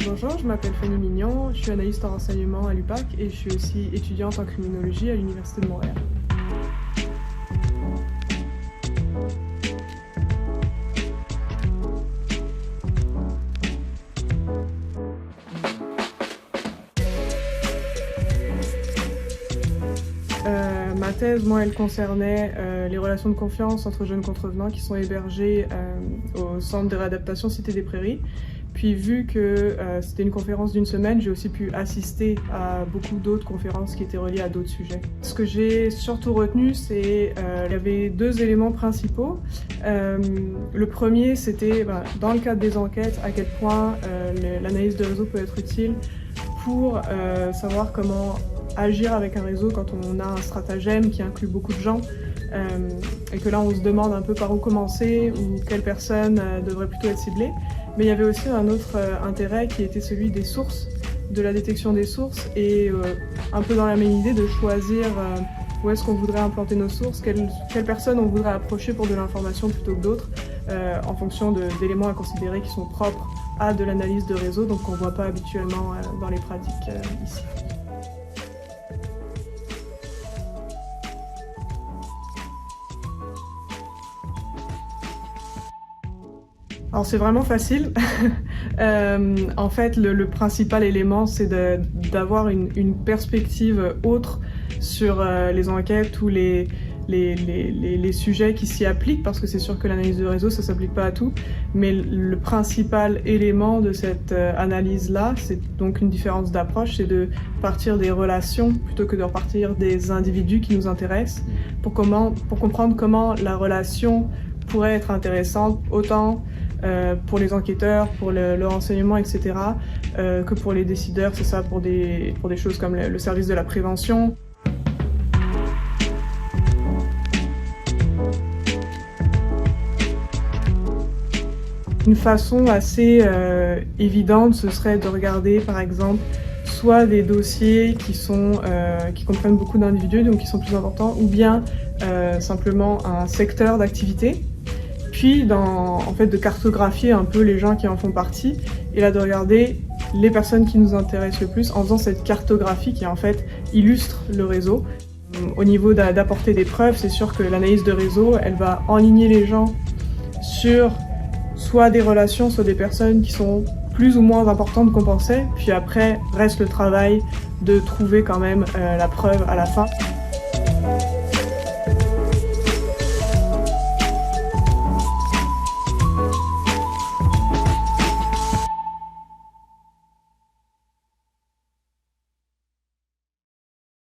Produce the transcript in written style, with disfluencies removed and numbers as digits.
Bonjour, je m'appelle Fanny Mignon, je suis analyste en renseignement à l'UPAC et je suis aussi étudiante en criminologie à l'Université de Montréal. Ma thèse, moi, elle concernait les relations de confiance entre jeunes contrevenants qui sont hébergés au centre de réadaptation Cité des Prairies. Puis vu que c'était une conférence d'une semaine, j'ai aussi pu assister à beaucoup d'autres conférences qui étaient reliées à d'autres sujets. Ce que j'ai surtout retenu, c'est il y avait deux éléments principaux. Le premier, c'était dans le cadre des enquêtes, à quel point l'analyse de réseau peut être utile pour savoir comment agir avec un réseau quand on a un stratagème qui inclut beaucoup de gens et que là on se demande un peu par où commencer ou quelle personne devrait plutôt être ciblée. Mais il y avait aussi un autre intérêt qui était celui des sources, de la détection des sources et un peu dans la même idée de choisir où est-ce qu'on voudrait implanter nos sources, quelles personnes on voudrait approcher pour de l'information plutôt que d'autres en fonction d'éléments à considérer qui sont propres à de l'analyse de réseau, donc qu'on ne voit pas habituellement dans les pratiques ici. Alors c'est vraiment facile. En fait, le principal élément, c'est d'avoir une perspective autre sur les enquêtes ou les sujets qui s'y appliquent, parce que c'est sûr que l'analyse de réseau, ça s'applique pas à tout, mais le principal élément de cette analyse-là, c'est donc une différence d'approche, c'est de partir des relations plutôt que de repartir des individus qui nous intéressent, pour comprendre comment la relation pourrait être intéressante, autant pour les enquêteurs, pour le renseignement, etc., que pour les décideurs, c'est ça, pour des choses comme le service de la prévention. Une façon assez évidente, ce serait de regarder, par exemple, soit des dossiers qui comprennent beaucoup d'individus, donc qui sont plus importants, ou bien simplement un secteur d'activité. Puis en fait de cartographier un peu les gens qui en font partie, et là de regarder les personnes qui nous intéressent le plus en faisant cette cartographie qui en fait illustre le réseau. Au niveau d'apporter des preuves, c'est sûr que l'analyse de réseau, elle va enligner les gens sur soit des relations, soit des personnes qui sont plus ou moins importantes qu'on pensait, puis après reste le travail de trouver quand même la preuve à la fin.